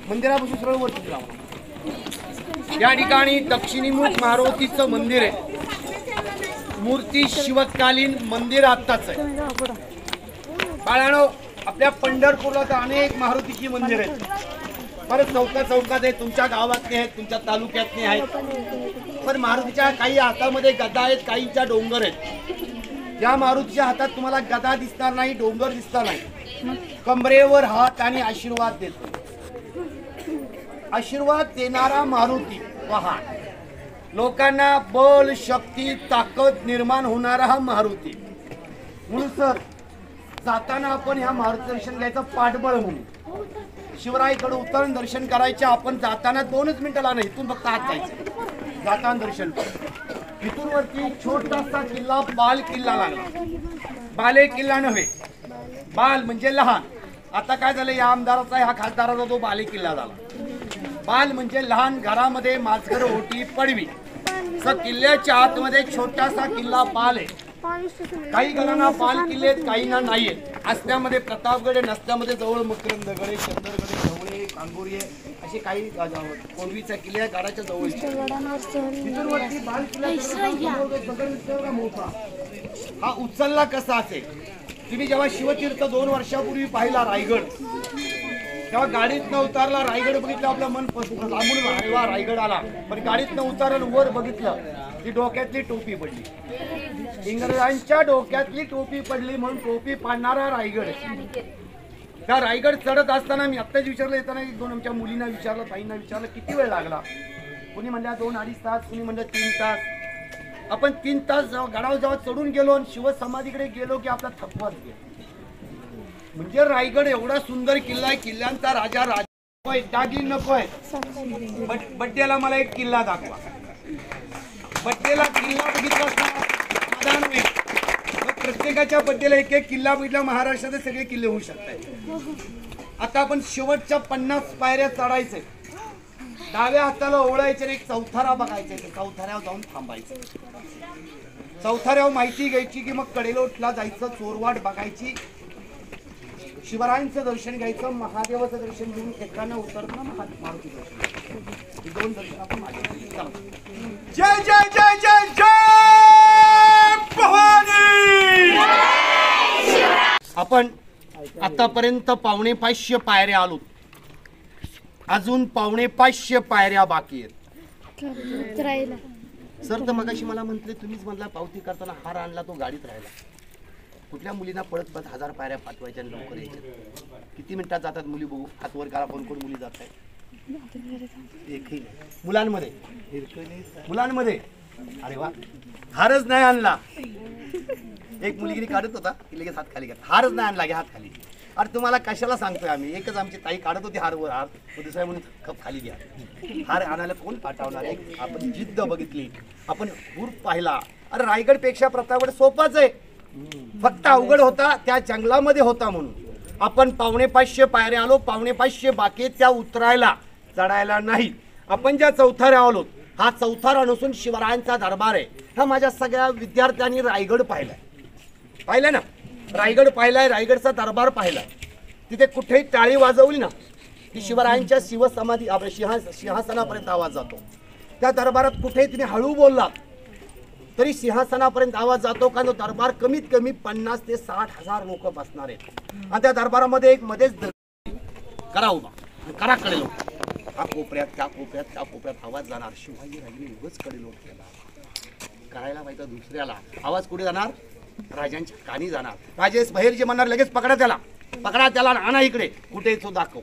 मंदिरापासून सरळ वरती जावं। या ठिकाणी दक्षिणीमुख मारुतीचं मंदिर आहे। मूर्ती शिवकालीन मंदिर आत्ताच आहे। बाळांनो, आपल्या पंढरपूरला तर अनेक मारुतीची मंदिर आहेत, बरं चौकात आहेत, तुमच्या गावातले आहेत, तुमच्या तालुक्यातले आहेत, पण मारुतीच्या काही हातामध्ये गदा आहेत, काहींच्या डोंगर आहेत। या मारुतीच्या हातात तुम्हाला गदा दिसणार नाही, डोंगर दिसणार नाही, कमरेवर हात आणि आशीर्वाद देतो। आशीर्वाद देणारा मारुती पहा, लोकांना बल शक्ती ताकद निर्माण होणारा हा मारुती। म्हणून सर जाताना आपण ह्या मारुती दर्शन घ्यायचं पाठबळ म्हणून, शिवरायाकडे उतरून दर्शन करायचे। आपण जाताना 2च मिनिटाला नाही, इथून फक्त आत जायचं, जाताना दर्शन कर। इथून वरती छोटासा किल्ला बाल किल्ला लागला। बाले किल्ला नव्हे, बाल म्हणजे लहान। आता काय झालं, या आमदाराचा ह्या खासदाराचा तो बाले किल्ला झाला। बाल म्हणजे लहान, घरामध्ये माजगर ओटी पडवी। किल्ल्याच्या आतमध्ये छोटासा किल्ला बाल आहे। काही घरांना बाल किल्ले आहेत, काहींना नाही आहेत। असल्यामध्ये प्रतापगड, नसल्यामध्ये जवळ मकरंदगड, चंदरगड, ढवळे, कांगोरी असे काही पूर्वीच्या किल्ल्या गाडाच्या जवळ। हा उचलला कसा असेल, तुम्ही जेव्हा शिवतीर्थ 2 वर्षापूर्वी पाहिला रायगड, तेव्हा गाडीत न उतारला, रायगड बघितलं, आपलं मन लांबून अरे वा रायगड आला, पण गाडीत न उतारलं, वर बघितलं ती डोक्यातली टोपी पडली। इंग्रजांच्या डोक्यातली टोपी पडली म्हणून टोपी पाडणारा रायगड। त्या रायगड चढत असताना मी आत्ताच विचारलं, येताना 1-2 आमच्या मुलींना विचारलं, ताईंना विचारलं किती वेळ लागला। कोणी म्हणल्या 2-2.5 तास, कोणी म्हणलं 3 तास। आपण 3 तास गडावर जेव्हा चढून गेलो आणि शिवसमाधीकडे गेलो की आपला थकवाच गेला। म्हणजे रायगड एवढा सुंदर किल्ला आहे, किल्ल्यांचा राजा राजा दागिन नकोय। बड्डेला मला एक किल्ला दाखवा, बड्डेला किल्ला बघितला समाधान होईल। प्रत्येकाच्या बड्डेला एक एक किल्ला बघितला, महाराष्ट्राचे सगळे किल्ले होऊ शकतात। आता आपण शेवटच्या 50 पायऱ्या चढायचे, डाव्या हाताला ओळायचे, एक चौथारा बघायचे, चौथाऱ्यावर जाऊन थांबायचं। चौथाऱ्यावर माहिती घ्यायची की मग कडेलोटला जायचं, चोरवाट बघायची, शिवरायांचं दर्शन घ्यायचं, महादेवाचं दर्शन घेऊन एकानं उतरताना मारुती दर्शन, 2 दर्शन आपण जय जय जय जय जय भवानी। आपण आतापर्यंत 550 पायऱ्या आलो, अजून 550 पायऱ्या बाकी आहेत। सर तर मगाशी मला म्हटले, तुम्हीच म्हणला पावती करताना हार आणला तो गाडीत राहिला। कुठल्या मुलींना पळत 1000 पायऱ्या पाठवायच्या आणि लवकर यायच्या। किती मिनिटात जातात मुली बघू, हातवर करा, कोण मुली जात आहेत? एकही मुलांमध्ये अरे वा, हारच नाही आणला। एक मुलगी काढत होता, की लगेच हात खाली घ्या, हारच नाही आणला, घ्या हात खाली। अरे तुम्हाला कशाला सांगतोय आम्ही, एकच आमची ताई काढत होती हारवर हार, दुसऱ्या म्हणून कप खाली घ्या। हार आणायला कोण पाठवणार आहे? आपण जिद्द बघितली, आपण हुरूप पाहिला। अरे रायगड पेक्षा प्रतापगड सोपाच आहे, फक्त अवघड होता त्या जंगलामध्ये होता म्हणून। आपण 550 पायऱ्या आलो, 550 बाकी त्या उतरायला चढायला नाही। आपण ज्या चौथाऱ्या आलो, हा चौथारा नसून शिवरायांचा दरबार आहे। हा माझ्या सगळ्या विद्यार्थ्यांनी रायगड पाहिलाय ना, रायगड पाहिलाय, रायगडचा दरबार पाहिलाय। तिथे कुठेही टाळी वाजवली ना की शिवरायांच्या शिवसमाधी सिंहासनापर्यंत आवाज जातो। त्या दरबारात कुठेही तुम्ही हळू बोलला तरी सिंहासनापर्यंत आवाज जातो, कारण तो दरबार कमीत कमी 50 ते 60 हजार लोक बसणार आहेत। आणि त्या दरबारामध्ये एक मध्येच करा उभा, करा कडे लोक, हा कोपऱ्यात त्या कोपऱ्यात त्या कोपऱ्यात आवाज जाणार। शिवाजी राहिले उगाच कडे लोक केला करायला पाहिजे, दुसऱ्याला आवाज कुठे जाणार? राजांच्या कानी जाणार। राजेश बाहेर जे म्हणणार लगेच पकडा त्याला आणा इकडे, कुठे तो दाखव।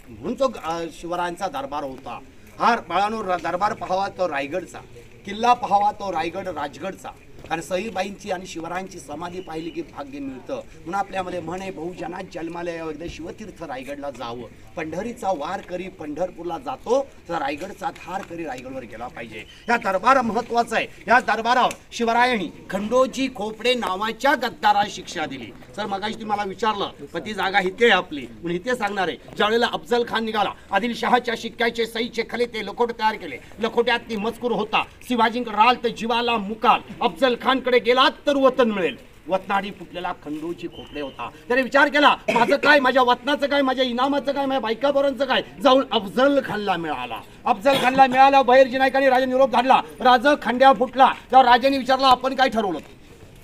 म्हणून तो शिवरायांचा दरबार होता। हा बाळानो, दरबार पाहावा तो रायगडचा, किल्ला पाहावा तो रायगड राजगडचा, कारण सईबाईंची आणि शिवरायांची समाधी पाहिली की भाग्य मिळतं। म्हणून आपल्यामध्ये म्हणे, बहुजना जन्मालय एकदा शिवतीर्थ रायगडला जावं, पंढरीचा वार करी पंढरपूरला जातो, तर रायगडचा धार करी रायगडवर गेला पाहिजे। या दरबार महत्वाचा आहे। या दरबारावर शिवरायांनी खंडोजी खोपडे नावाच्या गद्दाराला शिक्षा दिली। सर मगाशी तुम्हाला विचारलं, पण ती जागा इथे आहे आपली, म्हणून इथे सांगणार आहे। ज्यावेळेला अफजल खान निघाला, आदिलशहाच्या शिक्क्याचे सईचे खले ते लखोट तयार केले, लखोट्यात मजकूर होता, शिवाजींकडे राल तर जीवाला मुकाल, अफजल खानकडे गेलात तर वतन मिळेल। वतनाडी फुटलेला खंडूची खोपडे होता. त्याने विचार केला, माझं काय, माझ्या वतनाचं काय, माझ्या इनामाचं काय, माझ्या बायकाबरोबरचं काय. जाऊन अफजल खानला मिळाला. अफजल खानला मिळाला. बहिर्जी नायकाने राजा निरोप धाडला. राजा खंड्या फुटला. तेव्हा राजाने विचारलं, आपण काय ठरवलं.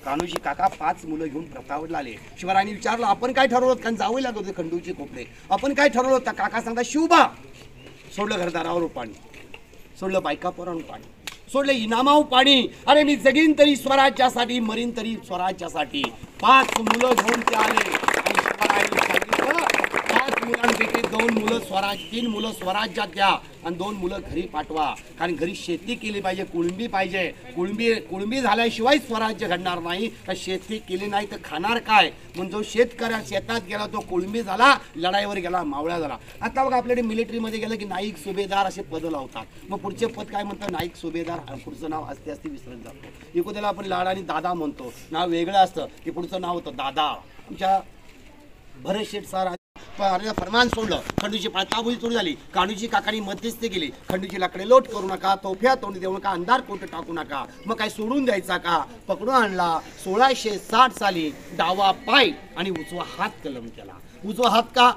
कान्होजी काका 5 मुलं घेऊन प्रतापगडला आले. शिवरायांनी विचारलं, आपण काय ठरवलं. कारण जावं लागत होते खंडूची खोपडे. आपण काय ठरवलं. त्या काका सांगता, शिवबा. सोडलं घरदारावर पाणी, सोडलं बायका पोरांवर पाणी, सोडलं इनामाव पाणी. अरे मी जगीन तरी स्वराज्यासाठी, मरीन तरी स्वराज्यासाठी. 5 मुलं घेऊन ते आले. आणि शिवरायांनी सांगितलं, 5 मुलांपैकी 2 मुलं स्वराज, 3 मुलं स्वराज्यात द्या आणि 2 मुलं घरी पाठवा. कारण घरी शेती केली पाहिजे, कुळंबी पाहिजे. कुळंबी झाल्याशिवाय स्वराज्य घडणार नाही. तर शेती केली नाही तर खाणार काय. म्हणून जो शेतकऱ्या शेतात गेला तो कुळंबी झाला, लढाईवर गेला, मावळ्या झाला. आता बघा आपल्याकडे मिलिटरीमध्ये गेलं की नाईक सुभेदार असे पद लावतात. मग पुढचे पद काय म्हणतात, नाईक सुभेदार. पुढचं नाव असते असते विसरत जातो. एकूण त्याला आपण लाडाने दादा म्हणतो. नाव वेगळं असतं की पुढचं नाव होतं दादा. आमच्या भरत शेठ सर फरमान सोडलं. खंडूची पळताबुली सुरू झाली. कान्होजी काकांनी मध्यस्थी केली. खंडूची लाकडे लोट करू नका, तोफ्या तोंडी देऊ नका, अंधार कोट टाकू नका. मग काय सोडून द्यायचा का. पकडून आणला. 1660 साली डावा पाय आणि उजवा हात कलम केला. उजवा हात का,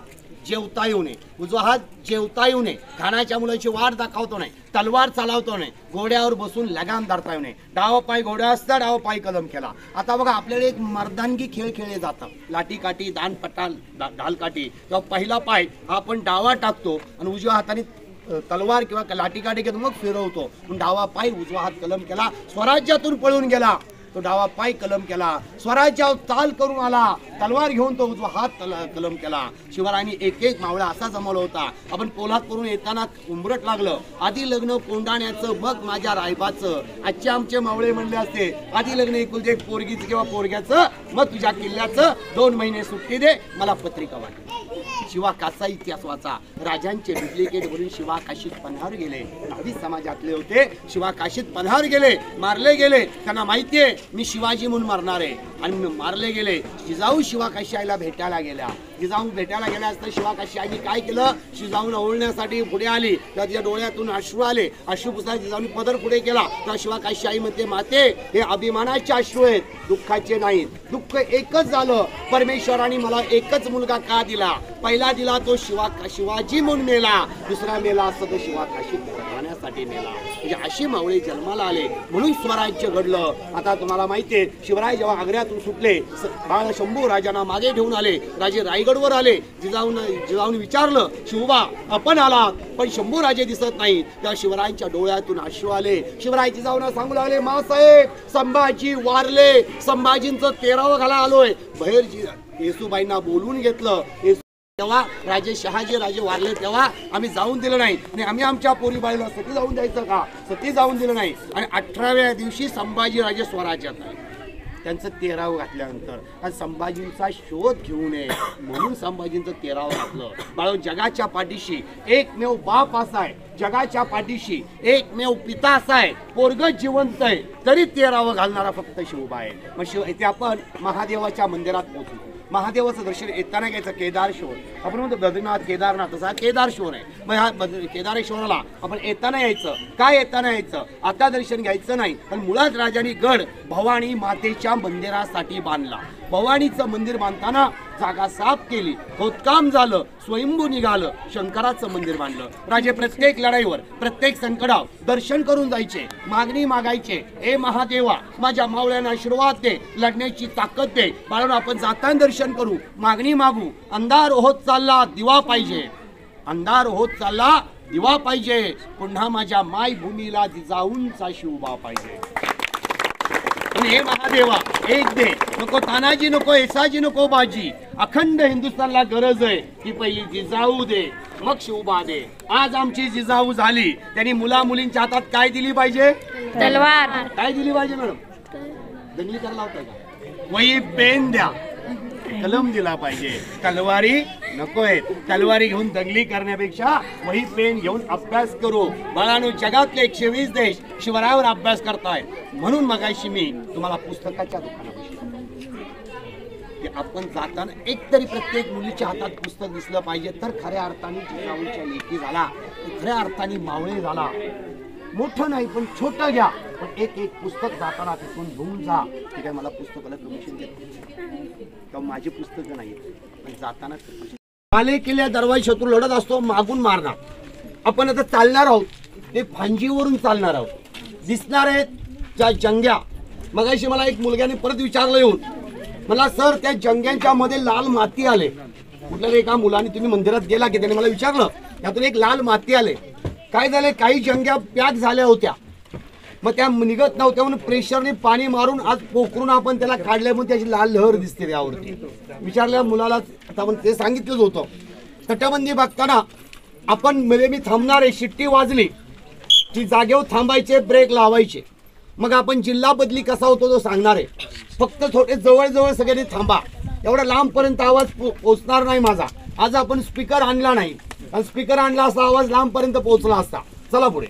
जेवता येऊ नये. उजवा हात जेवता येऊ नये. खाण्याच्या मुलाची वाट दाखवतो नाही, तलवार चालवतो नाही, घोड्यावर बसून लगाम धरता येऊ नये. डावा पाय घोड्या असता, डावा पाय कलम केला. आता बघा आपल्याला एक मर्दानगी खेळ खेळले जातात. लाठी काठी, दान पटाल, ढालकाठी. तेव्हा पहिला पाय हा आपण डावा टाकतो आणि उजव्या हाताने तलवार किंवा लाठी काठी घेतो, मग फिरवतो. डावा पाय उजवा हात कलम केला. स्वराज्यातून पळून गेला तो डावा पाय कलम केला. स्वराज्यावर चाल करून आला. तलवार घेऊन तो उजवा हात कलम केला. शिवरायांनी एक एक मावळा असा जमवला होता. आपण पोलादपूरून येताना उंबरट लागलं. आधी लग्न कोंडाण्याचं, मग माझ्या रायबाचं. आजचे आमचे मावळे म्हणले असते, आधी लग्न एकुलते एक पोरगीचं किंवा पोरग्याचं, मग तुझ्या किल्ल्याचं. 2 महिने सुट्टी दे, मला पत्रिका वाटली. शिवा काचा इतिहास वाचा. राजांचे डुप्लिकेट भरून शिवा काशीत पन्हार गेले. नाभी समाजातले होते. शिवा काशीत पन्हार गेले, मारले गेले. त्यांना माहितीये मी शिवाजी म्हणून मारणार आहे आणि मारले गेले. जिजाऊ शिवा काशी आईला भेटायला गेल्या. जिजाऊ भेटायला गेल्या असता शिवा काशी आईने काय केलं, जिजाऊन ओळण्यासाठी पुढे आली. तेव्हा तिच्या डोळ्यातून अश्रू आले. अश्रू पुसला. जिजाऊने पदर पुढे केला. तेव्हा शिवा काशी आई म्हणते, माते हे अभिमानाचे अश्रू आहेत, दुःखाचे नाहीत. दुःख एकच झालं, परमेश्वराने मला एकच मुलगा का दिला. पहिला दिला तो शिवाजी म्हणून मेला. दुसरा मेला असता तो शिवा काशी राहण्यासाठी मेला. म्हणजे अशी मावळे जन्माला आले म्हणून स्वराज्य घडलं. आता तुम्हाला माहितीये शिवराय जेव्हा आग्र्यातून सुटले, बाळ शंभू राजांना मागे ठेवून आले. राजे रायगडवर आले. जिजाऊन विचारलं, शिवबा आपण आलात पण शंभू राजे दिसत नाही. त्या शिवरायांच्या डोळ्यातून अश्रू आले. शिवराय जिजाऊंना सांगू लागले, मासाहेब संभाजी वारले, संभाजींचं 13वं घाला आलोय. बहिर्जी येसूबाईंना बोलवून घेतलं. तेव्हा राजे शहाजी राजे वारले तेव्हा आम्ही जाऊन दिलं नाही. आम्ही आमच्या पोरीबाईला सती जाऊन द्यायचं का, सती जाऊन दिलं नाही. आणि 18व्या दिवशी संभाजी राजे स्वराज्यात आले. त्यांचं 13वं घातल्यानंतर आणि संभाजींचा शोध घेऊ नये म्हणून संभाजींचं 13वं घातलं. बाळो जगाच्या पाठीशी एकमेव बाप असा आहे, जगाच्या पाठीशी एकमेव पिता असा आहे, पोरग जिवंत आहे तरी 13वं घालणारा फक्त शिवबा आहे. मग इथे आपण महादेवाच्या मंदिरात पोहोचलो. महादेवाचं दर्शन येताना घ्यायचं. केदारेश्वर आपण म्हणतो बद्रीनाथ केदारनाथ, तसा केदारेश्वर आहे. मग ह्या केदारेश्वराला आपण येताना यायचं. काय येताना यायचं, आता दर्शन घ्यायचं नाही. पण मुळात राजांनी गड भवानी मातेच्या मंदिरासाठी बांधला. भवानीचं मंदिर बांधताना जागा साफ केली, खोदकाम झालं, स्वयंभू निघालं, शंकराचं मंदिर बांधलं. राजे प्रत्येक लढाईवर प्रत्येक संकटावर दर्शन करून जायचे, मागणी मागायचे. हे महादेवा माझ्या मावळ्यांना आशीर्वाद दे, लढण्याची ताकद दे. बाळांनो आपण जाताना दर्शन करू, मागणी मागू. अंधार होत चालला दिवा पाहिजे, अंधार होत चालला दिवा पाहिजे. पुन्हा माझ्या मायभूमीला जिजाऊंचा शिवबा पाहिजे. हे महादेवा एक दे, नको तानाजी, नको येसाजी, नको बाजी. अखंड हिंदुस्थानला गरज आहे की पहिली जिजाऊ दे मग शिवबा दे. आज आमची जिजाऊ झाली, त्यांनी मुला मुलींच्या हातात काय दिली पाहिजे, तलवार. काय दिली पाहिजे मॅडम, दंगली करायला होता का, वही पेन द्या, कलम दिला पाहिजे. तलवारी नकोय. तलवारी घेऊन दंगली करण्यापेक्षा वही पेन घेऊन अभ्यास करू. बाळांनो जगातले 120 देश शिवरायावर अभ्यास करताय. म्हणून मगाशी मी तुम्हाला पुस्तकाच्या दुकानापाशी आपण जाताना एकतरी प्रत्येक मुलीच्या हातात पुस्तक दिसलं पाहिजे. तर खऱ्या अर्थाने जिजाऊंच्या लेकी झाला, खऱ्या अर्थाने मावळे झाला. मोठं नाही पण छोटं घ्या, पण एक एक पुस्तक जाताना तिथून घेऊन जा. ठीक आहे, मला पुस्तकाला कमिशन देत किंवा माझी पुस्तकं नाही, पण जाताना आले केल्या दरवाजे शत्रू लढत असतो, मागून मारणार. आपण आता चालणार आहोत, ते फांजीवरून चालणार आहोत. दिसणार आहेत त्या जंग्या. मगाशी मला एक मुलग्याने परत विचारलं येऊन, मला सर त्या जंग्यांच्या मध्ये लाल माती आले. कुठल्या एका मुलाने, तुम्ही मंदिरात गेला की त्याने मला विचारलं, त्यातून एक लाल माती आले. काय झाले, काही जंग्या पॅक झाल्या होत्या, मग त्या निघत नव्हत्या म्हणून प्रेशरने पाणी मारून आज पोखरून आपण त्याला काढल्या, म्हणून त्याची लाल लहर दिसते त्यावरती. विचारल्या मुलाला, आता आपण ते सांगितलंच होतं. तटबंदी बघताना आपण मी थांबणार आहे, शिट्टी वाजली की जागेवर थांबायचे, ब्रेक लावायचे. मग आपण जिल्हा बदली कसा होतो तो सांगणार आहे. फक्त थोडे जवळ सगळ्यांनी थांबा, एवढा लांबपर्यंत आवाज पोहोचणार नाही माझा. आज आपण स्पीकर आणला नाही, आणि स्पीकर आणला असा आवाज लांबपर्यंत पोहोचला असता. चला पुढे.